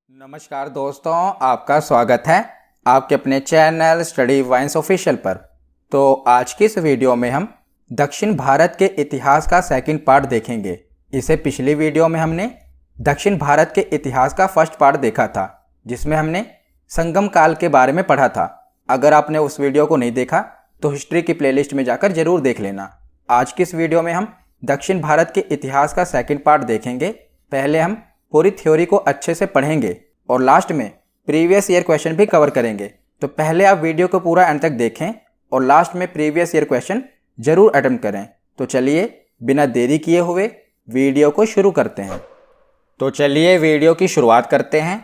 नमस्कार दोस्तों, आपका स्वागत है आपके अपने चैनल स्टडी वाइन्स ऑफिशियल पर। तो आज की इस वीडियो में हम दक्षिण भारत के इतिहास का सेकंड पार्ट देखेंगे। इसे पिछली वीडियो में हमने दक्षिण भारत के इतिहास का फर्स्ट पार्ट देखा था, जिसमें हमने संगम काल के बारे में पढ़ा था। अगर आपने उस वीडियो को नहीं देखा तो हिस्ट्री की प्लेलिस्ट में जाकर जरूर देख लेना। आज की इस वीडियो में हम दक्षिण भारत के इतिहास का सेकंड पार्ट देखेंगे। पहले हम पूरी थ्योरी को अच्छे से पढ़ेंगे और लास्ट में प्रीवियस ईयर क्वेश्चन भी कवर करेंगे। तो पहले आप वीडियो को पूरा एंड तक देखें और लास्ट में प्रीवियस ईयर क्वेश्चन जरूर अटेम्प्ट करें। तो चलिए बिना देरी किए हुए वीडियो को शुरू करते हैं। तो चलिए वीडियो की शुरुआत करते हैं।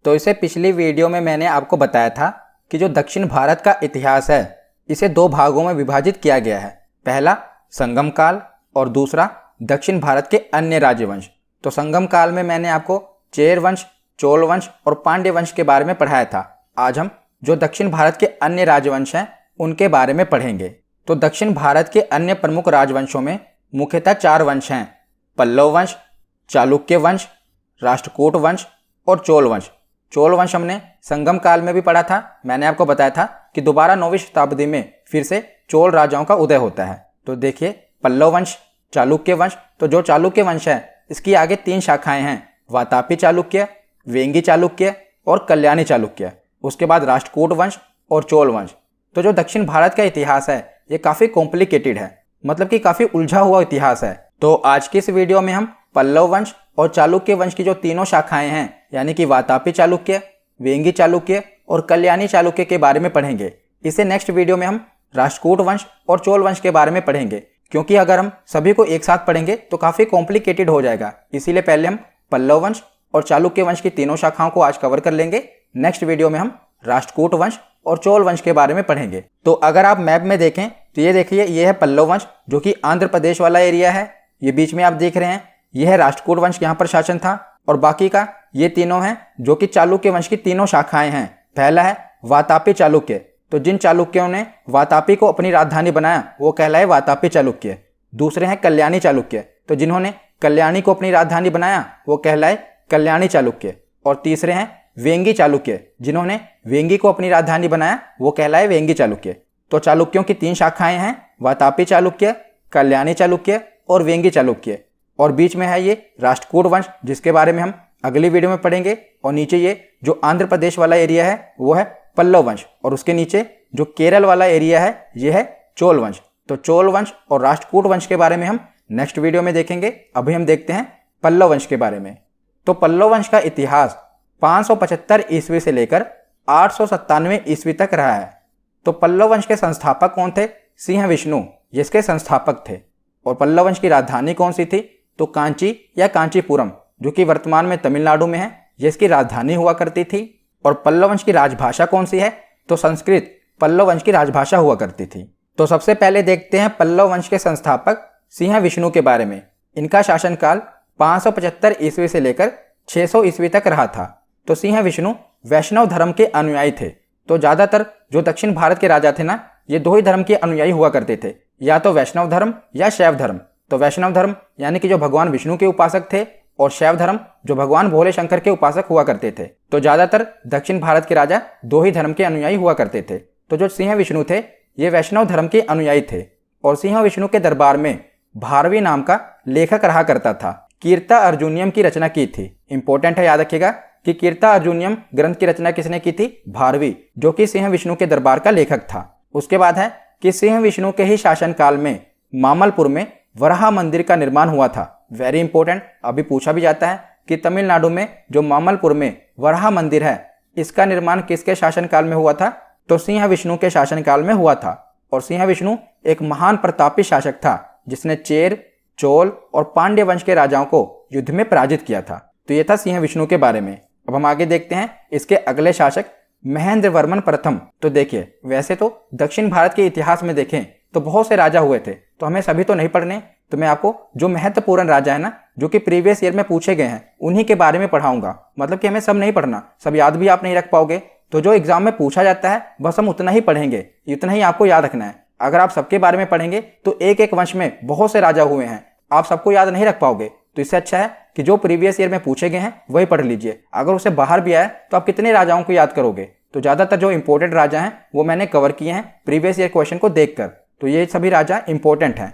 तो इसे पिछली वीडियो में मैंने आपको बताया था कि जो दक्षिण भारत का इतिहास है इसे दो भागों में विभाजित किया गया है। पहला संगम काल और दूसरा दक्षिण भारत के अन्य राजवंश। तो संगम काल में मैंने आपको चेर वंश, चोल वंश और पांड्य वंश के बारे में पढ़ाया था। आज हम जो दक्षिण भारत के अन्य राजवंश हैं उनके बारे में पढ़ेंगे। तो दक्षिण भारत के अन्य प्रमुख राजवंशों में मुख्यतः चार वंश हैं: पल्लव वंश, चालुक्य वंश, राष्ट्रकूट वंश और चोल वंश। चोल वंश हमने संगम काल में भी पढ़ा था। मैंने आपको बताया था कि दोबारा 9वीं शताब्दी में फिर से चोल राजाओं का उदय होता है। तो देखिए, पल्लव वंश, चालुक्य वंश। तो जो चालुक्य वंश है इसकी आगे तीन शाखाएं हैं: वातापी चालुक्य, वेंगी चालुक्य और कल्याणी चालुक्य। उसके बाद राष्ट्रकूट वंश और चोल वंश। तो जो दक्षिण भारत का इतिहास है ये काफ़ी कॉम्प्लिकेटेड है, मतलब कि काफ़ी उलझा हुआ इतिहास है। तो आज की इस वीडियो में हम पल्लव वंश और चालुक्य वंश की जो तीनों शाखाएं हैं, यानी कि वातापी चालुक्य, वेंगी चालुक्य और कल्याणी चालुक्य के बारे में पढ़ेंगे। इसे नेक्स्ट वीडियो में हम राष्ट्रकूट वंश और चोल वंश के बारे में पढ़ेंगे, क्योंकि अगर हम सभी को एक साथ पढ़ेंगे तो काफ़ी कॉम्प्लिकेटेड हो जाएगा। इसीलिए पहले हम पल्लव वंश और चालुक्य वंश की तीनों शाखाओं को आज कवर कर लेंगे। नेक्स्ट वीडियो में हम राष्ट्रकूट वंश और चोल वंश के बारे में पढ़ेंगे। तो अगर आप मैप में देखें तो ये देखिए, ये है पल्लव वंश जो कि आंध्र प्रदेश वाला एरिया है। ये बीच में आप देख रहे हैं, ये है राष्ट्रकूट वंश, यहाँ पर शासन था। और बाकी का ये तीनों हैं जो कि चालुक्य वंश की तीनों शाखाएं हैं। पहला है वातापी चालुक्य। तो जिन चालुक्यों ने वातापी को अपनी राजधानी बनाया वो कहलाए वातापी चालुक्य। दूसरे हैं कल्याणी चालुक्य। तो जिन्होंने कल्याणी को अपनी राजधानी बनाया वो कहलाए कल्याणी चालुक्य। और तीसरे हैं वेंगी चालुक्य। जिन्होंने वेंगी को अपनी राजधानी बनाया वो कहलाए वेंगी चालुक्य। तो चालुक्यों की तीन शाखाएं हैं: वातापी चालुक्य, कल्याणी चालुक्य और वेंगी चालुक्य। और बीच में है ये राष्ट्रकूट वंश, जिसके बारे में हम अगली वीडियो में पढ़ेंगे। और नीचे ये जो आंध्र प्रदेश वाला एरिया है वो है पल्लव वंश, और उसके नीचे जो केरल वाला एरिया है ये है चोल वंश। तो चोल वंश और राष्ट्रकूट वंश के बारे में हम नेक्स्ट वीडियो में देखेंगे। अभी हम देखते हैं पल्लव वंश के बारे में। तो पल्लव वंश का इतिहास 575 ईस्वी से लेकर 897 ईस्वी तक रहा है। तो पल्लव वंश के संस्थापक कौन थे? सिंह विष्णु ये इसके संस्थापक थे। और पल्लव वंश की राजधानी कौन सी थी? तो कांची या कांचीपुरम, जो कि वर्तमान में तमिलनाडु में है, ये इसकी राजधानी हुआ करती थी। और पल्लव वंश की राजभाषा कौन सी है? तो संस्कृत पल्लव वंश की राजभाषा हुआ करती थी। तो सबसे पहले देखते हैं पल्लव वंश के संस्थापक सिंह विष्णु के बारे में। इनका शासनकाल 575 ईस्वी से लेकर 600 ईस्वी तक रहा था। तो सिंह विष्णु वैष्णव धर्म के अनुयायी थे। तो ज़्यादातर जो दक्षिण भारत के राजा थे ना, ये दो ही धर्म के अनुयायी हुआ करते थे, या तो वैष्णव धर्म या शैव धर्म। तो वैष्णव धर्म यानी कि जो भगवान विष्णु के उपासक थे, और शैव धर्म जो भगवान भोले शंकर के उपासक हुआ करते थे। तो ज़्यादातर दक्षिण भारत के राजा दो ही धर्म के अनुयायी हुआ करते थे। तो जो सिंह विष्णु थे ये वैष्णव धर्म के अनुयायी थे। और सिंह विष्णु के दरबार में भारवी नाम का लेखक रहा करता था। कीर्ता अर्जुनियम की रचना की थी। इंपॉर्टेंट है, याद रखिएगा कि कीर्ता अर्जुनियम ग्रंथ की रचना किसने की थी? भारवी, जो कि सिंह विष्णु के दरबार का लेखक था। उसके बाद है कि सिंह विष्णु के ही शासनकाल में मामलपुर में वराह मंदिर का निर्माण हुआ था। वेरी इंपॉर्टेंट, अभी पूछा भी जाता है कि तमिलनाडु में जो मामलपुर में वराह मंदिर है इसका निर्माण किसके शासनकाल में हुआ था? तो सिंह विष्णु के शासनकाल में हुआ था। और सिंह विष्णु एक महान प्रतापी शासक था जिसने चेर, चोल और पांड्य वंश के राजाओं को युद्ध में पराजित किया था। तो ये था सिंह विष्णु के बारे में। अब हम आगे देखते हैं इसके अगले शासक महेंद्र वर्मन प्रथम। तो देखिए, वैसे तो दक्षिण भारत के इतिहास में देखें तो बहुत से राजा हुए थे, तो हमें सभी तो नहीं पढ़ने। तो मैं आपको जो महत्वपूर्ण राजा है ना, जो कि प्रीवियस ईयर में पूछे गए हैं, उन्हीं के बारे में पढ़ाऊंगा। मतलब कि हमें सब नहीं पढ़ना, सब याद भी आप नहीं रख पाओगे। तो जो एग्जाम में पूछा जाता है बस हम उतना ही पढ़ेंगे, इतना ही आपको याद रखना है। अगर आप सबके बारे में पढ़ेंगे तो एक एक वंश में बहुत से राजा हुए हैं, आप सबको याद नहीं रख पाओगे। तो इससे अच्छा है कि जो प्रीवियस ईयर में पूछे गए हैं वही पढ़ लीजिए। अगर उससे बाहर भी आए तो आप कितने राजाओं को याद करोगे। तो ज़्यादातर जो इंपॉर्टेंट राजा हैं वो मैंने कवर किए हैं प्रीवियस ईयर क्वेश्चन को देखकर। तो ये सभी राजा इंपॉर्टेंट हैं।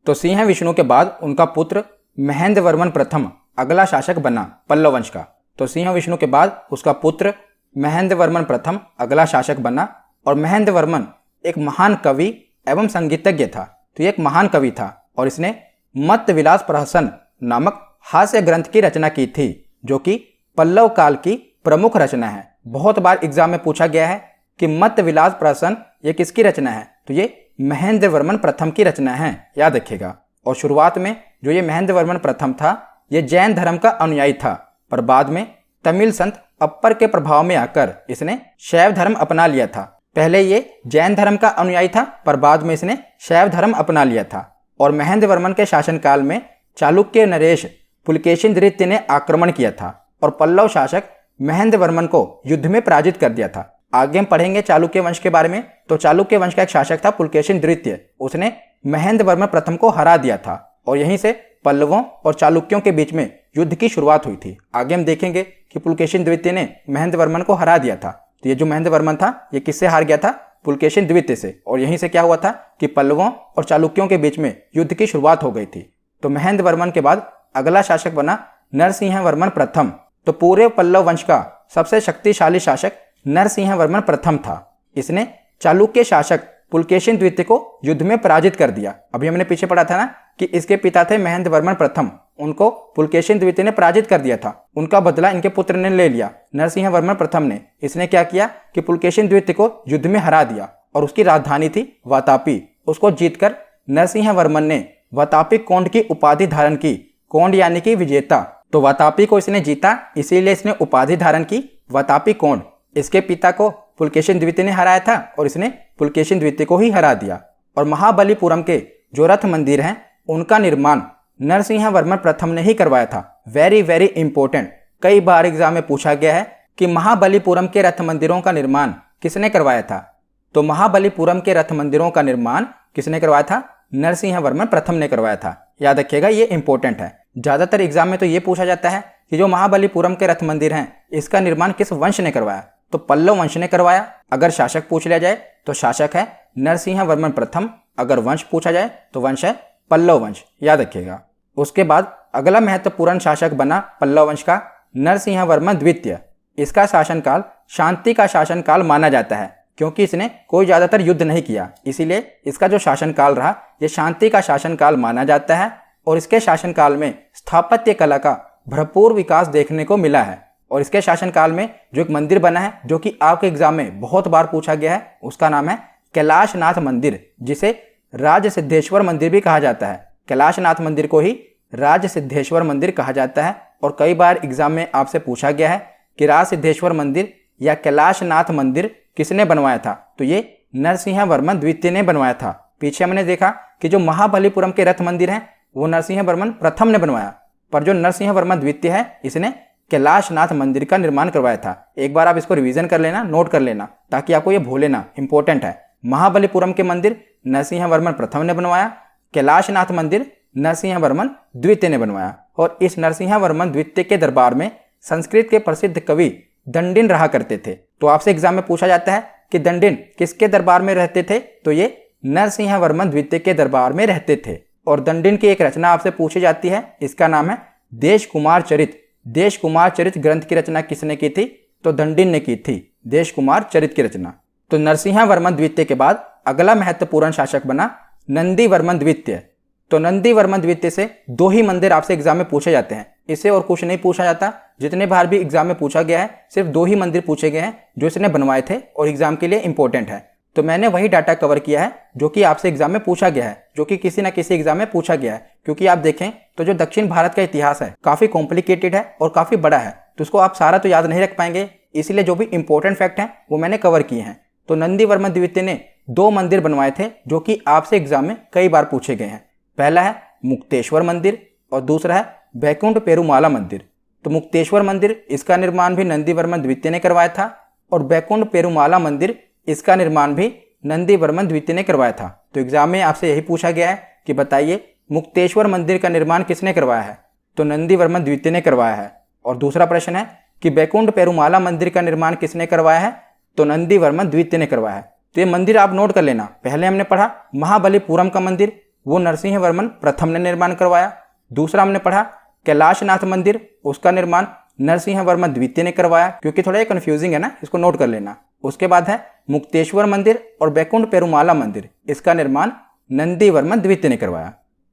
तो सिंह विष्णु के बाद उनका पुत्र महेंद्र वर्मन प्रथम अगला शासक बना पल्लव वंश का। तो सिंह विष्णु के बाद उसका पुत्र महेंद्र वर्मन प्रथम अगला शासक बना। और महेंद्र वर्मन एक महान कवि एवं संगीतज्ञ था। तो ये एक महान कवि था और इसने मत्त विलास प्रहसन नामक हास्य ग्रंथ की रचना की थी, जो कि पल्लव काल की प्रमुख रचना है। बहुत बार एग्जाम में पूछा गया है कि मत्त विलास प्रहसन ये किसकी रचना है। तो ये महेंद्र वर्मन प्रथम की रचना है, याद रखिएगा। और शुरुआत में जो ये महेंद्र वर्मन प्रथम था ये जैन धर्म का अनुयायी था, पर बाद में तमिल संत अप्पर के प्रभाव में आकर इसने शैव धर्म अपना लिया था। पहले ये जैन धर्म का अनुयायी था, पर बाद में इसने शैव धर्म अपना लिया था। और महेंद्र वर्मन के शासनकाल में चालुक्य नरेश पुलकेशिन द्वितीय ने आक्रमण किया था और पल्लव शासक महेंद्र वर्मन को युद्ध में पराजित कर दिया था। आगे हम पढ़ेंगे चालुक्य वंश के बारे में। तो चालुक्य वंश का एक शासक था पुलकेशिन द्वितीय, उसने महेंद्र वर्मन प्रथम को हरा दिया था और यहीं से पल्लवों और चालुक्यों के बीच में युद्ध की शुरुआत हुई थी। आगे हम देखेंगे कि पुलकेशिन द्वितीय ने महेंद्र वर्मन को हरा दिया था। तो ये जो महेंद्र वर्मन था ये किससे हार गया था? पुलकेशिन द्वितीय से। और यहीं से क्या हुआ था कि पल्लवों और चालुक्यों के बीच में युद्ध की शुरुआत हो गई थी। तो महेंद्र वर्मन के बाद अगला शासक बना नरसिंह वर्मन प्रथम। तो पूरे पल्लव वंश का सबसे शक्तिशाली शासक नरसिंह वर्मन प्रथम था। इसने चालुक्य शासक पुलकेशिन द्वितीय को युद्ध में पराजित कर दिया। अभी हमने पीछे पढ़ा था ना कि इसके पिता थे महेंद्र वर्मन प्रथम, उनको पुलकेशिन द्वितीय ने पराजित कर दिया था। उनका बदला इनके पुत्र ने ले लिया, नरसिंह वर्मन प्रथम ने। इसने क्या किया कि पुलकेशिन द्वितीय को युद्ध में हरा दिया और उसकी राजधानी थी वातापी, उसको जीतकर नरसिंह वर्मन ने वातापी कोंड की उपाधि धारण की। कोंड यानी कि विजेता। तो वातापी को इसने जीता, इसीलिए इसने उपाधि धारण की वातापी कोंड। इसके पिता को पुलकेशिन द्वितीय ने हराया था और इसने पुलकेशिन द्वितीय को ही हरा दिया। और महाबलीपुरम के जो रथ मंदिर हैं उनका निर्माण नरसिंह वर्मन प्रथम ने ही करवाया था। वेरी वेरी इंपॉर्टेंट, कई बार एग्जाम में पूछा गया है कि महाबलीपुरम के रथ मंदिरों का निर्माण किसने करवाया था। तो महाबलीपुरम के रथ मंदिरों का निर्माण किसने करवाया था? नरसिंह वर्मन प्रथम ने करवाया था। याद रखिएगा, ये इंपॉर्टेंट है। ज्यादातर एग्जाम में तो ये पूछा जाता है कि जो महाबलीपुरम के रथ मंदिर हैं इसका निर्माण किस वंश ने करवाया। तो पल्लव वंश ने करवाया। अगर शासक पूछ लिया जाए तो शासक है नरसिंह वर्मन प्रथम, अगर वंश पूछा जाए तो वंश है पल्लव वंश, याद रखिएगा। उसके बाद अगला महत्वपूर्ण शासक बना पल्लव वंश का नरसिंह वर्मन द्वितीय। इसका शासनकाल शांति का शासनकाल माना जाता है, क्योंकि इसने कोई ज्यादातर युद्ध नहीं किया, इसीलिए इसका जो शासनकाल रहा ये शांति का शासनकाल माना जाता है। और इसके शासनकाल में स्थापत्य कला का भरपूर विकास देखने को मिला है। और इसके शासनकाल में जो एक मंदिर बना है जो कि आपके एग्जाम में बहुत बार पूछा गया है, उसका नाम है कैलाशनाथ मंदिर, जिसे राज सिद्धेश्वर मंदिर भी कहा जाता है। कैलाशनाथ मंदिर को ही राज सिद्धेश्वर मंदिर कहा जाता है। और कई बार एग्जाम में आपसे पूछा गया है कि राज सिद्धेश्वर मंदिर या कैलाशनाथ मंदिर किसने बनवाया था। तो ये नरसिंह वर्मन द्वितीय ने बनवाया था। पीछे हमने देखा कि जो महाबलीपुरम के रथ मंदिर हैं वो नरसिंह वर्मन प्रथम ने बनवाया, पर जो नरसिंह वर्मन द्वितीय है इसने कैलाशनाथ मंदिर का निर्माण करवाया था। एक बार आप इसको रिवीजन कर लेना, नोट कर लेना, ताकि आपको ये भूले ना, इंपॉर्टेंट है। महाबलीपुरम के मंदिर नरसिंह वर्मन प्रथम ने बनवाया, कैलाशनाथ मंदिर नरसिंह वर्मन द्वितीय ने बनवाया। और इस नरसिंह वर्मन द्वितीय के दरबार में संस्कृत के प्रसिद्ध कवि दंडिन रहा करते थे। तो आपसे एग्जाम में पूछा जाता है कि दंडिन किसके दरबार में रहते थे। तो ये नरसिंह वर्मन द्वितीय के दरबार में रहते थे। और दंडिन की एक रचना आपसे पूछी जाती है, इसका नाम है देश कुमार चरित। देश कुमार चरित ग्रंथ की रचना किसने की थी? तो दंडिन ने की थी देश कुमार चरित की रचना। तो नरसिंह वर्मन द्वितीय के बाद अगला महत्वपूर्ण शासक बना नंदी वर्मन द्वितीय। तो नंदी वर्मन द्वितीय से दो ही मंदिर आपसे एग्जाम में पूछे जाते हैं, इससे और कुछ नहीं पूछा जाता। जितने बार भी एग्जाम में पूछा गया है सिर्फ दो ही मंदिर पूछे गए हैं जो इसने बनवाए थे और एग्जाम के लिए इंपॉर्टेंट है। तो मैंने वही डाटा कवर किया है जो कि आपसे एग्जाम में पूछा गया है, जो कि किसी ना किसी एग्जाम में पूछा गया है। क्योंकि आप देखें तो जो दक्षिण भारत का इतिहास है काफी कॉम्प्लिकेटेड है और काफी बड़ा है, तो उसको आप सारा तो याद नहीं रख पाएंगे, इसलिए जो भी इंपॉर्टेंट फैक्ट हैं वो मैंने कवर किए हैं। तो नंदी वर्मन द्वितीय ने दो मंदिर बनवाए थे जो कि आपसे एग्जाम में कई बार पूछे गए हैं। पहला है मुक्तेश्वर मंदिर और दूसरा है बैकुंठ पेरुमाला मंदिर। तो मुक्तेश्वर मंदिर इसका निर्माण भी नंदी वर्मन द्वितीय ने करवाया था और बैकुंठ पेरुमाला मंदिर इसका निर्माण भी नंदी वर्मन द्वितीय ने करवाया था। तो एग्जाम में आपसे यही पूछा गया है कि बताइए मुक्तेश्वर मंदिर का निर्माण किसने करवाया है। तो नंदी वर्मन द्वितीय ने करवाया है। और दूसरा प्रश्न है कि बैकुंठ पेरुमाला मंदिर का निर्माण किसने करवाया है, तो नंदी वर्मन द्वितीय ने करवाया है। तो ये मंदिर आप नोट कर लेना। पहले हमने पढ़ा महाबलीपुरम का मंदिर, वो नरसिंह वर्मन प्रथम ने निर्माण करवाया। दूसरा हमने पढ़ा कैलाशनाथ मंदिर, उसका निर्माण नरसिंह वर्मन द्वितीय ने करवाया, क्योंकि थोड़ा ये कंफ्यूजिंग है ना, इसको नोट कर लेना। उसके बाद है मुक्तेश्वर मंदिर और बैकुंठ पेरुमाला मंदिर, इसका निर्माण नंदी वर्मन द्वितीय ने करवाया।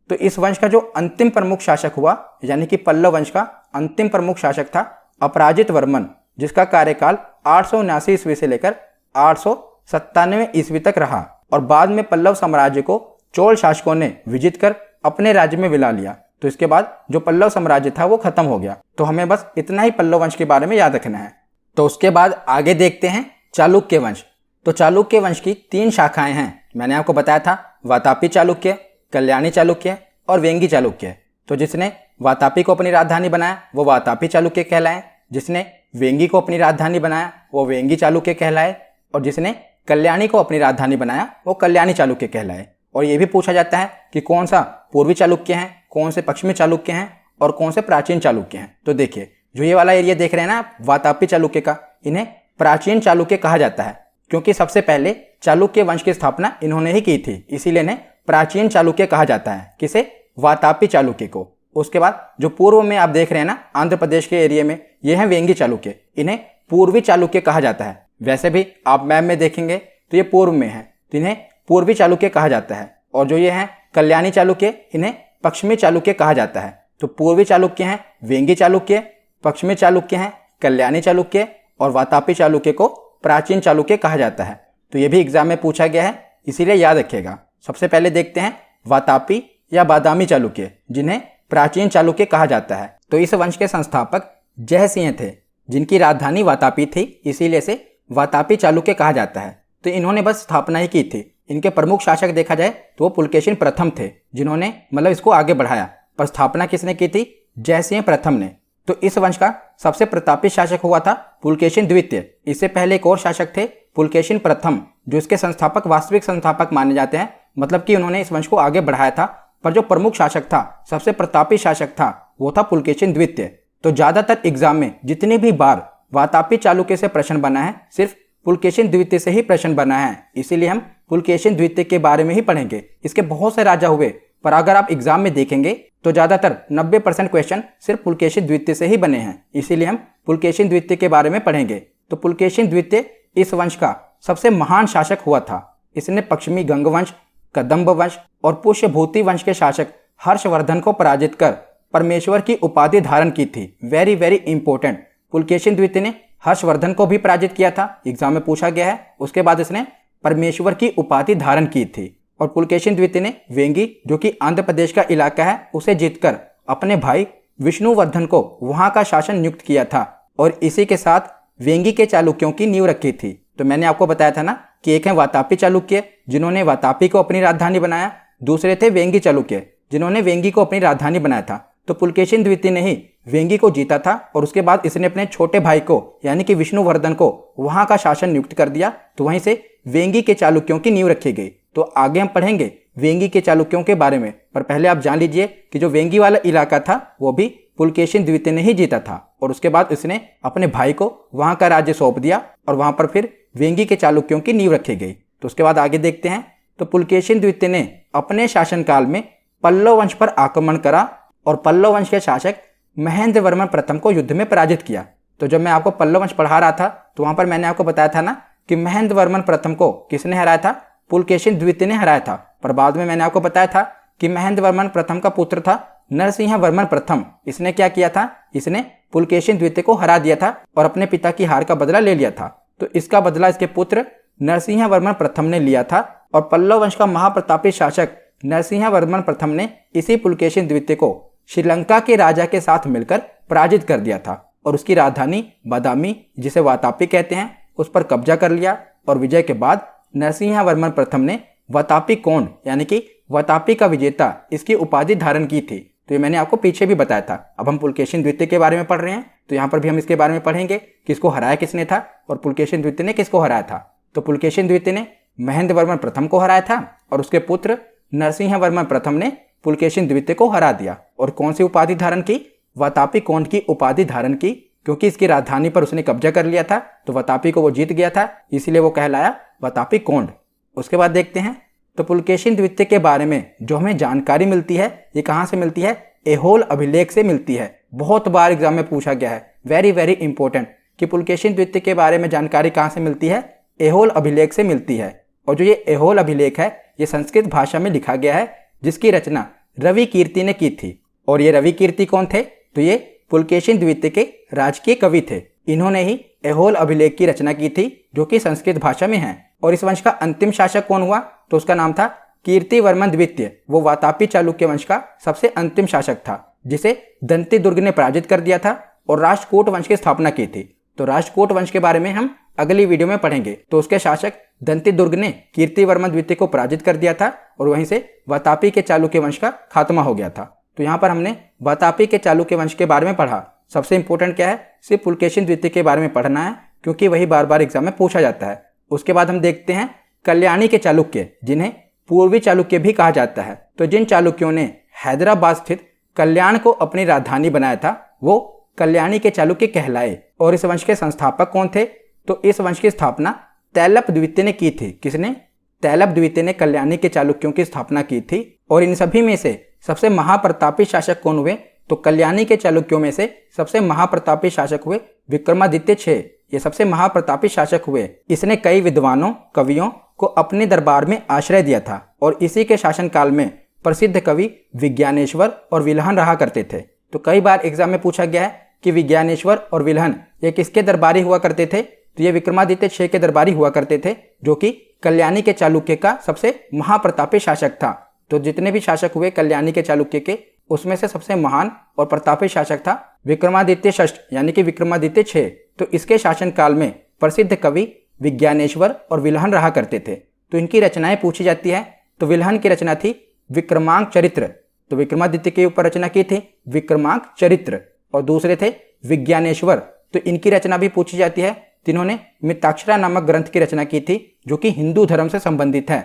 तो इस वंश का जो अंतिम प्रमुख शासक हुआ, यानी कि पल्लव वंश का अंतिम प्रमुख शासक था अपराजित वर्मन, जिसका कार्यकाल 879 ईस्वी से लेकर 897 ईस्वी तक रहा। और बाद में पल्लव साम्राज्य को चोल शासकों ने विजित कर अपने राज्य में विला लिया। तो इसके बाद जो पल्लव साम्राज्य था वो खत्म हो गया। तो हमें बस इतना ही पल्लव वंश के बारे में याद रखना है। तो उसके बाद आगे देखते हैं चालुक्य वंश। तो चालुक्य वंश की 3 शाखाएं हैं। मैंने आपको बताया था वातापी चालुक्य, कल्याणी चालुक्य और वेंगी चालुक्य। तो जिसने वातापी को अपनी राजधानी बनाया वो वातापी चालुक्य कहलाए, जिसने वेंगी को अपनी राजधानी बनाया वो वेंगी चालुक्य कहलाए, और जिसने कल्याणी को अपनी राजधानी बनाया वो कल्याणी चालुक्य कहलाए। और ये भी पूछा जाता है कि कौन सा पूर्वी चालुक्य हैं, कौन से पश्चिमी चालुक्य हैं और कौन से प्राचीन चालुक्य हैं। तो देखिए, जो ये वाला एरिया देख रहे हैं ना आप वातापी चालुक्य का, इन्हें प्राचीन चालुक्य कहा जाता है, क्योंकि सबसे पहले चालुक्य वंश की स्थापना इन्होंने ही की थी, इसीलिए इन्हें प्राचीन चालुक्य कहा जाता है। किसे? वातापी चालुक्य को। उसके बाद जो पूर्व में आप देख रहे हैं ना आंध्र प्रदेश के एरिया में, ये हैं वेंगी चालुक्य, इन्हें पूर्वी चालुक्य कहा जाता है। वैसे भी आप मैप में देखेंगे तो ये पूर्व में है, तो इन्हें पूर्वी चालुक्य कहा जाता है। और जो ये हैं कल्याणी चालुक्य, इन्हें पश्चिमी चालुक्य कहा जाता है। तो पूर्वी चालुक्य हैं वेंगी चालुक्य, पश्चिमी चालुक्य हैं कल्याणी चालुक्य, और वातापी चालुक्य को प्राचीन चालुक्य कहा जाता है। तो ये भी एग्जाम में पूछा गया है, इसीलिए याद रखिएगा। सबसे पहले देखते हैं वातापी या बादामी चालुक्य, जिन्हें प्राचीन चालुक्य कहा जाता है। तो इस वंश के संस्थापक जयसिंह थे, जिनकी राजधानी वातापी थी, इसीलिए से वातापी चालुक्य कहा जाता है। तो इन्होंने बस स्थापना ही की थी। इनके प्रमुख शासक देखा जाए तो वो पुलकेशिन प्रथम थे, जिन्होंने मतलब इसको आगे बढ़ाया। पर स्थापना किसने की थी? जयसिंह प्रथम ने। तो इस वंश का सबसे प्रतापी शासक हुआ था पुलकेशिन द्वितीय। इससे पहले एक और शासक थे पुलकेशिन प्रथम, जो इसके संस्थापक वास्तविक संस्थापक माने जाते हैं, मतलब कि उन्होंने इस वंश को आगे बढ़ाया था। पर जो प्रमुख शासक था, सबसे प्रतापी शासक था, वो था पुलकेशिन द्वितीय। तो ज्यादातर एग्जाम में जितनी भी बार वातापी चालुक्य से प्रश्न बना है, सिर्फ पुलकेशिन द्वितीय से ही प्रश्न बना है, इसीलिए हम पुलकेशिन द्वितीय के बारे में ही पढ़ेंगे। इसके बहुत से राजा हुए, पर अगर आप एग्जाम में देखेंगे तो ज्यादातर 90% क्वेश्चन सिर्फ पुलकेशिन द्वितीय से ही बने हैं, इसीलिए हम पुलकेशिन द्वितीय के बारे में पढ़ेंगे। तो पुलकेशिन द्वितीय इस वंश का सबसे महान शासक हुआ था। इसने पश्चिमी गंग वंश, कदम्ब वंश और पुष्यभूति वंश के शासक हर्षवर्धन को पराजित कर परमेश्वर की उपाधि धारण की थी। वेरी वेरी इंपॉर्टेंट, पुलकेशिन द्वितीय ने हर्षवर्धन को भी पराजित किया था, एग्जाम में पूछा गया है। उसके बाद इसने परमेश्वर की उपाधि धारण की थी। और पुलकेशिन द्वितीय ने वेंगी, जो कि आंध्र प्रदेश का इलाका है, उसे जीतकर अपने भाई विष्णुवर्धन को वहां का शासन नियुक्त किया था, और इसी के साथ वेंगी के चालुक्यों की नींव रखी थी। तो मैंने आपको बताया था ना कि एक है वातापी चालुक्य, जिन्होंने वातापी को अपनी राजधानी बनाया, दूसरे थे वेंगी चालुक्य, जिन्होंने वेंगी को अपनी राजधानी बनाया था। तो पुलकेशिन द्वितीय ने ही वेंगी को जीता था, और उसके बाद इसने अपने छोटे भाई को यानी कि विष्णुवर्धन को वहां का शासन नियुक्त कर दिया। तो वहीं से वेंगी के चालुक्यों की नींव रखी गई। तो आगे हम पढ़ेंगे वेंगी के चालुक्यों के बारे में, पर पहले आप जान लीजिए कि जो वेंगी वाला इलाका था वो भी पुलकेशिन द्वितीय ने ही जीता था, और उसके बाद इसने अपने भाई को वहां का राज्य सौंप दिया, और वहां पर फिर वेंगी के चालुक्यों की नींव रखी गई। तो उसके बाद आगे देखते हैं। तो पुलकेशिन द्वितीय ने अपने शासनकाल में पल्लव वंश पर आक्रमण करा, और पल्लव वंश के शासक महेंद्र वर्मन प्रथम को युद्ध में पराजित किया। तो जब मैं आपको पल्लव वंश पढ़ा रहा था तो वहां पर मैंने आपको बताया था ना कि महेंद्र वर्मन प्रथम को किसने हराया था? पुलकेशिन द्वितीय ने हराया था। पर बाद में मैंने आपको बताया था कि महेंद्र वर्मन प्रथम का पुत्र था नरसिंह वर्मन प्रथम। इसने क्या किया था? इसने पुलकेशिन द्वितीय को हरा दिया था और अपने पिता की हार का बदला ले लिया था। तो इसका बदला इसके पुत्र नरसिंह वर्मन प्रथम ने लिया था, और पल्लव वंश का महाप्रतापी शासक नरसिंह वर्मन प्रथम ने इसी पुलकेशिन द्वितीय को श्रीलंका के राजा के साथ मिलकर पराजित कर दिया था, और उसकी राजधानी बादामी, जिसे वातापी कहते हैं, उस पर कब्जा कर लिया। और विजय के बाद नरसिंह वर्मन प्रथम ने वातापी कोंड यानी कि वातापी का विजेता इसकी उपाधि धारण की थी। तो ये मैंने आपको पीछे भी बताया था। अब हम पुलकेशिन द्वितीय के बारे में पढ़ रहे हैं, तो यहाँ पर भी हम इसके बारे में पढ़ेंगे किसको हराया किसने था, और पुलकेशिन द्वितीय ने किसको हराया था। तो पुलकेशिन द्वितीय ने महेंद्र वर्मन प्रथम को हराया था, और उसके पुत्र नरसिंह वर्मन प्रथम ने पुलकेशिन द्वितीय को हरा दिया। और कौन सी उपाधि धारण की? वातापी कोंड की उपाधि धारण की, क्योंकि इसकी राजधानी पर उसने कब्जा कर लिया था, तो वातापी को वो जीत गया था, इसीलिए वो कहलाया वातापी कोंड। उसके बाद देखते हैं तो पुलकेशिन द्वितीय के बारे में जो हमें जानकारी मिलती है ये कहाँ से मिलती है? ऐहोल अभिलेख से मिलती है। बहुत बार एग्जाम में पूछा गया है, वेरी वेरी इंपॉर्टेंट, कि पुलकेशिन द्वितीय के बारे में जानकारी कहाँ से मिलती है? ऐहोल अभिलेख से मिलती है। और जो ये ऐहोल अभिलेख है ये संस्कृत भाषा में लिखा गया है, जिसकी रचना रवि कीर्ति ने की थी। और ये रवि कीर्ति कौन थे? तो ये पुलकेशिन द्वितीय के राजकीय कवि थे। इन्होंने ही ऐहोल अभिलेख की रचना की थी, जो कि संस्कृत भाषा में है। और इस वंश का अंतिम शासक कौन हुआ? तो उसका नाम था कीर्तिवर्मन द्वितीय। वो वातापी चालुक्य वंश का सबसे अंतिम शासक था, जिसे दंती दुर्ग ने पराजित कर दिया था और राष्ट्रकूट वंश की स्थापना की थी। तो राष्ट्रकूट वंश के बारे में हम अगली वीडियो में पढ़ेंगे। तो उसके शासक दंती दुर्ग ने कीर्तिवर्मन द्वितीय को पराजित कर दिया था और वहीं से वातापी के चालुक्य वंश का खात्मा हो गया था। तो यहाँ पर हमने वातापी के चालुक्य वंश के बारे में पढ़ा। सबसे इंपॉर्टेंट क्या है? सिर्फ पुलकेशिन द्वितीय के बारे में पढ़ना है, क्योंकि वही बार बार एग्जाम में पूछा जाता है। उसके बाद हम देखते हैं कल्याणी के चालुक्य, जिन्हें पूर्वी चालुक्य भी कहा जाता है। तो जिन चालुक्यों ने हैदराबाद स्थित कल्याण को अपनी राजधानी बनाया था वो कल्याणी के चालुक्य कहलाए। और इस वंश के संस्थापक कौन थे? तो इस वंश की स्थापना तैलप द्वितीय ने की थी। किसने? तैलप द्वितीय ने कल्याणी के चालुक्यों की स्थापना की थी। और इन सभी में से सबसे महाप्रतापी शासक कौन हुए? तो कल्याणी के चालुक्यों में से सबसे महाप्रतापी शासक हुए विक्रमादित्य 6। ये सबसे महाप्रतापी शासक हुए। इसने कई विद्वानों, कवियों को अपने दरबार में आश्रय दिया था और इसी के शासनकाल में प्रसिद्ध कवि विज्ञानेश्वर और विल्हन रहा करते थे। तो कई बार एग्जाम में पूछा गया है कि विज्ञानेश्वर और विल्हन ये किसके दरबारी हुआ करते थे? तो ये विक्रमादित्य 6 के दरबारी हुआ करते थे, जो कि कल्याणी के चालुक्य का सबसे महाप्रतापी शासक था। तो जितने भी शासक हुए कल्याणी के चालुक्य के, उसमें से सबसे महान और प्रतापी शासक था विक्रमादित्य षष्ठ, यानी कि विक्रमादित्य 6। तो इसके शासनकाल में प्रसिद्ध कवि विज्ञानेश्वर और विल्हन रहा करते थे। तो इनकी रचनाएं पूछी जाती है। तो विल्हन की रचना थी विक्रमांक चरित्र। तो विक्रमादित्य के ऊपर रचना की थी विक्रमांक चरित्र। और दूसरे थे विज्ञानेश्वर, तो इनकी रचना भी पूछी जाती है। जिन्होंने मिताक्षरा नामक ग्रंथ की रचना की थी, जो कि हिंदू धर्म से संबंधित है।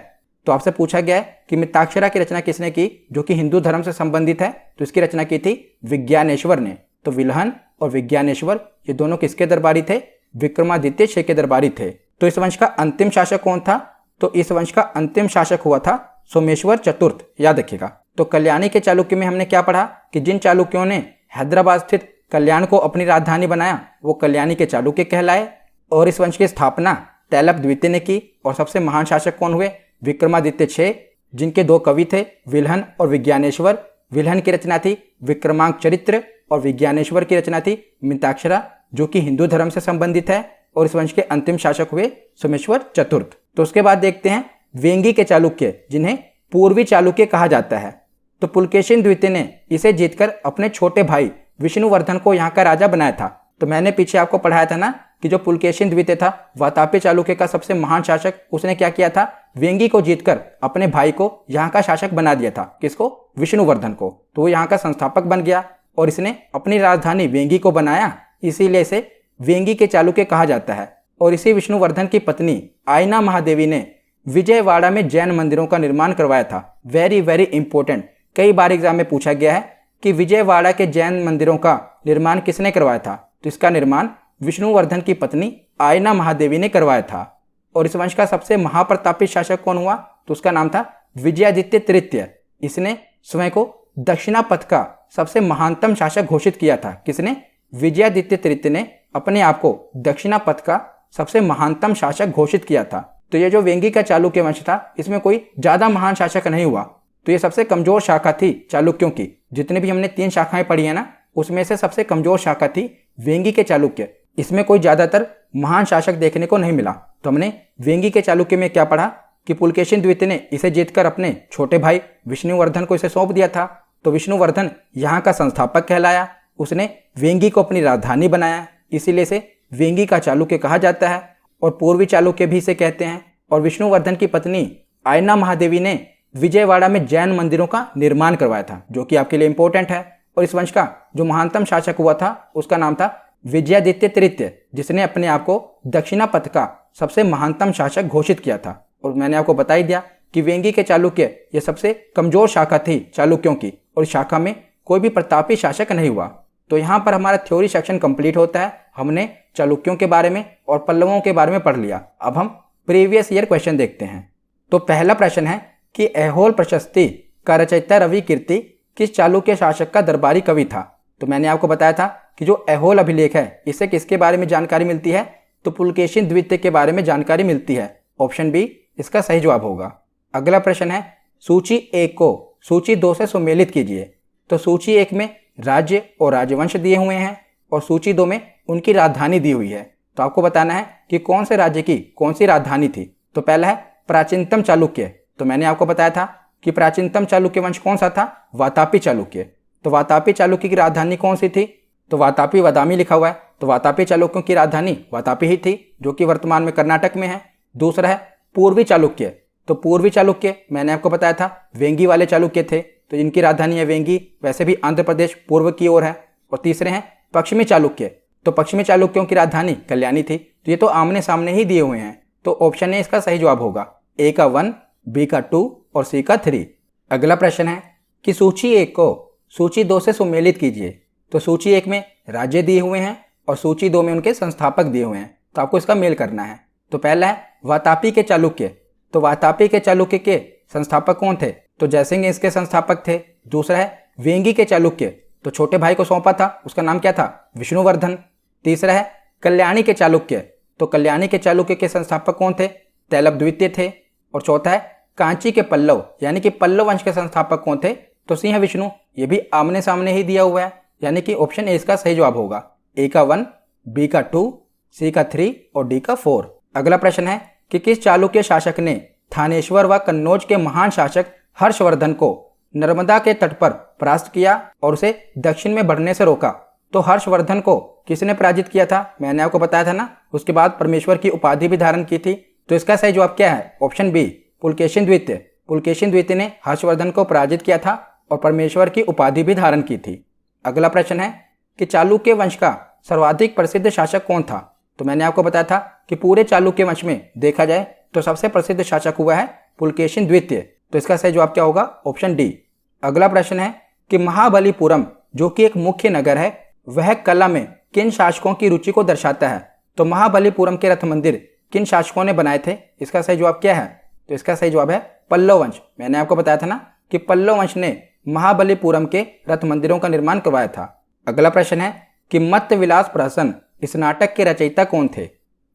तो आपसे पूछा गया है कि मिताक्षरा की रचना किसने की, जो कि हिंदू धर्म से संबंधित है? तो इसकी रचना की थी विज्ञानेश्वर ने। तो विल्हन और विज्ञानेश्वर ये दोनों किसके दरबारी थे? विक्रमादित्य 6 के दरबारी थे। तो इस वंश का अंतिम शासक कौन था? तो इस वंश का अंतिम शासक हुआ था सोमेश्वर चतुर्थ। याद रखिएगा। तो कल्याणी के चालुक्य में हमने क्या पढ़ा कि जिन चालुक्यों ने हैदराबाद स्थित कल्याण को अपनी राजधानी बनाया वो कल्याणी के चालुक्य कहलाए। और इस वंश की स्थापना तैलप द्वितीय ने की। और सबसे महान शासक कौन हुए? विक्रमादित्य 6, जिनके 2 कवि थे विल्हन और विज्ञानेश्वर। विल्हन की रचना थी विक्रमांक चरित्र और विज्ञानेश्वर की रचना थी मिताक्षरा, जो कि हिंदू धर्म से संबंधित है। और इस वंश के अंतिम शासक हुए सोमेश्वर चतुर्थ। तो उसके बाद देखते हैं वेंगी के चालुक्य, जिन्हें पूर्वी चालुक्य कहा जाता है। तो पुलकेशिन द्वितीय ने इसे जीतकर अपने छोटे भाई विष्णुवर्धन को यहाँ का राजा बनाया था। तो मैंने पीछे आपको पढ़ाया था ना कि जो पुलकेशिन द्वितीय था वातापी चालुक्य का सबसे महान शासक, उसने क्या किया था? वेंगी को जीतकर अपने भाई को यहाँ का शासक बना दिया था। किसको? विष्णुवर्धन को। तो वो यहाँ का संस्थापक बन गया और इसने अपनी राजधानी वेंगी को बनाया, इसीलिए इसे वेंगी के चालुक्य कहा जाता है। और इसी विष्णुवर्धन की पत्नी आयना महादेवी ने विजयवाड़ा में जैन मंदिरों का निर्माण करवाया था। वेरी वेरी इंपॉर्टेंट, कई बार एग्जाम में पूछा गया है कि विजयवाड़ा के जैन मंदिरों का निर्माण किसने करवाया था? तो इसका निर्माण विष्णुवर्धन की पत्नी आयना महादेवी ने करवाया था। और इस वंश का सबसे महाप्रतापी शासक कौन हुआ? तो उसका नाम था विजयादित्य तृतीय। इसने स्वयं को दक्षिणापथ का सबसे महानतम शासक घोषित किया था। किसने? विजयादित्य तृतीय ने अपने आप को दक्षिणापथ का सबसे महानतम शासक घोषित किया था। तो ये जो वेंगी का चालुक्य वंश था, इसमें कोई ज्यादा महान शासक नहीं हुआ। तो ये सबसे कमजोर शाखा थी चालुक्यों की। जितने भी हमने 3 शाखाएं पढ़ी है ना, उसमें से सबसे कमजोर शाखा थी वेंगी के चालुक्य। इसमें कोई ज्यादातर महान शासक देखने को नहीं मिला। तो हमने वेंगी के चालुक्य में क्या पढ़ा कि पुलकेशिन द्वितीय ने इसे जीतकर अपने छोटे भाई विष्णुवर्धन को इसे सौंप दिया था। तो विष्णुवर्धन यहाँ का संस्थापक कहलाया। उसने वेंगी को अपनी राजधानी बनाया, इसीलिए इसे वेंगी का चालुक्य कहा जाता है। और पूर्वी चालुक्य भी इसे कहते हैं। और विष्णुवर्धन की पत्नी आयना महादेवी ने विजयवाड़ा में जैन मंदिरों का निर्माण करवाया था, जो कि आपके लिए इंपॉर्टेंट है। और इस वंश का जो महानतम शासक हुआ था उसका नाम था विजयादित्य तृतीय, जिसने अपने आप को दक्षिणापथ का सबसे महानतम शासक घोषित किया था। और मैंने आपको बता ही दिया कि वेंगी के चालुक्य ये सबसे कमजोर शाखा थी चालुक्यों की, और इस शाखा में कोई भी प्रतापी शासक नहीं हुआ। तो यहाँ पर हमारा थ्योरी सेक्शन कंप्लीट होता है। हमने चालुक्यों के बारे में और पल्लवों के बारे में पढ़ लिया। अब हम प्रीवियस ईयर क्वेश्चन देखते हैं। तो पहला प्रश्न है कि ऐहोल प्रशस्ति का रचयिता रवि कीर्ति किस चालुक्य शासक का दरबारी कवि था। तो मैंने आपको बताया था कि जो ऐहोल अभिलेख है इससे किसके बारे में जानकारी मिलती है, तो पुलकेशिन द्वितीय के बारे में जानकारी मिलती है। ऑप्शन बी इसका सही जवाब होगा। अगला प्रश्न है सूची 1 को सूची 2 से सुमेलित कीजिए। तो सूची 1 में राज्य और राजवंश दिए हुए हैं और सूची 2 में उनकी राजधानी दी हुई है। तो आपको बताना है कि कौन से राज्य की कौन सी राजधानी थी। तो पहला है प्राचीनतम चालुक्य। तो मैंने आपको बताया था कि प्राचीनतम चालुक्य वंश कौन सा था, वातापी चालुक्य। तो वातापी चालुक्य की राजधानी कौन सी थी, तो वातापी वदामी लिखा हुआ है। तो वातापी चालुक्यों की राजधानी वातापी ही थी, जो कि वर्तमान में कर्नाटक में है। दूसरा है पूर्वी चालुक्य। तो पूर्वी चालुक्य मैंने आपको बताया था वेंगी वाले चालुक्य थे, तो इनकी राजधानी है वेंगी। वैसे भी आंध्र प्रदेश पूर्व की ओर है। और तीसरे हैं पश्चिमी चालुक्य। तो पश्चिमी चालुक्यों की राजधानी कल्याणी थी। तो ये तो आमने सामने ही दिए हुए हैं। तो ऑप्शन ए इसका सही जवाब होगा। ए का 1, बी का 2 और सी का 3। अगला प्रश्न है कि सूची 1 को सूची 2 से सुमेलित कीजिए। तो सूची 1 में राज्य दिए हुए हैं और सूची 2 में उनके संस्थापक दिए हुए हैं। तो आपको इसका मेल करना है। तो पहला है वातापी के चालुक्य। तो वातापी के चालुक्य के संस्थापक कौन थे, तो जयसिंह इसके संस्थापक थे। दूसरा है वेंगी के चालुक्य। तो छोटे भाई को सौंपा था, उसका नाम क्या था, विष्णुवर्धन। तीसरा है कल्याणी के चालुक्य। तो कल्याणी के चालुक्य के संस्थापक कौन थे, तैलभ द्वितीय थे। और चौथा है कांची के पल्लव, यानी कि पल्लव वंश के संस्थापक कौन थे, तो सिंह विष्णु। ये भी आमने सामने ही दिया हुआ है, यानी कि ऑप्शन ए इसका सही जवाब होगा। ए का 1, बी का 2, सी का 3 और डी का 4। अगला प्रश्न है कि किस चालुक्य शासक ने थानेश्वर व कन्नौज के महान शासक हर्षवर्धन को नर्मदा के तट पर परास्त किया और उसे दक्षिण में बढ़ने से रोका। तो हर्षवर्धन को किसने पराजित किया था, मैंने आपको बताया था ना। उसके बाद परमेश्वर की उपाधि भी धारण की थी। तो इसका सही जवाब क्या है, ऑप्शन बी पुलकेशिन द्वितीय। पुलकेशिन द्वितीय ने हर्षवर्धन को पराजित किया था और परमेश्वर की उपाधि भी धारण की थी। अगला प्रश्न है कि चालुक्य वंश का सर्वाधिक प्रसिद्ध शासक कौन था। तो मैंने आपको बताया था कि पूरे चालुक्य वंश में देखा जाए तो सबसे प्रसिद्ध शासक हुआ है पुलकेशिन द्वितीय। तो इसका सही जवाब क्या होगा, ऑप्शन डी। अगला प्रश्न है कि महाबलीपुरम जो कि एक मुख्य नगर है, वह कला में किन शासकों की रुचि को दर्शाता है। तो महाबलीपुरम के रथ मंदिर किन शासकों ने बनाए थे, इसका सही जवाब क्या है, तो इसका सही जवाब है पल्लव वंश। मैंने आपको बताया था ना कि पल्लव वंश ने महाबलीपुरम के रथ मंदिरों का निर्माण करवाया था। अगला प्रश्न है कि मत्त विलास प्रहसन इस नाटक के रचयिता कौन थे।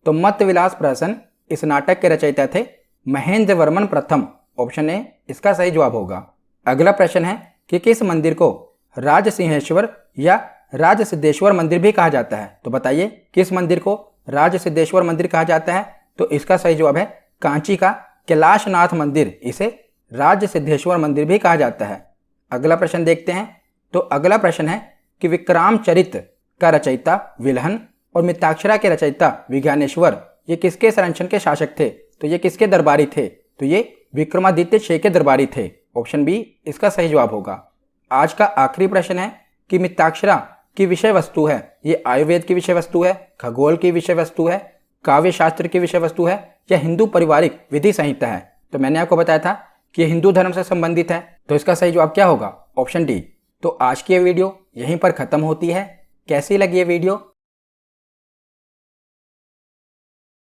तो मत्त विलास प्रहसन इस नाटक के रचयिता थे महेंद्र वर्मन प्रथम। ऑप्शन ए इसका सही जवाब होगा। अगला प्रश्न है कि किस मंदिर को राजसिंहेश्वर या राजसिद्धेश्वर मंदिर भी कहा जाता है। तो बताइए किस मंदिर को राजसिद्धेश्वर मंदिर कहा जाता है। तो इसका सही जवाब है कांची का कैलाशनाथ मंदिर, इसे राजसिद्धेश्वर मंदिर भी कहा जाता है। अगला प्रश्न देखते हैं। तो अगला प्रश्न है कि विक्रामचरित का रचयिता विल्हन और मिताक्षरा के रचयिता विज्ञानेश्वर ये किसके संरक्षण के शासक थे। तो ये किसके दरबारी थे, तो ये विक्रमादित्य 6 के दरबारी थे। ऑप्शन बी इसका सही जवाब होगा। आज का आखिरी प्रश्न है कि मिताक्षरा की विषय वस्तु है, ये आयुर्वेद की विषय वस्तु है, खगोल की विषय वस्तु है, काव्य शास्त्र की विषय वस्तु है या हिंदू पारिवारिक विधि संहिता है। तो मैंने आपको बताया था कि हिंदू धर्म से संबंधित है। तो इसका सही जवाब क्या होगा, ऑप्शन डी। तो आज की ये वीडियो यहीं पर खत्म होती है। कैसी लगी ये वीडियो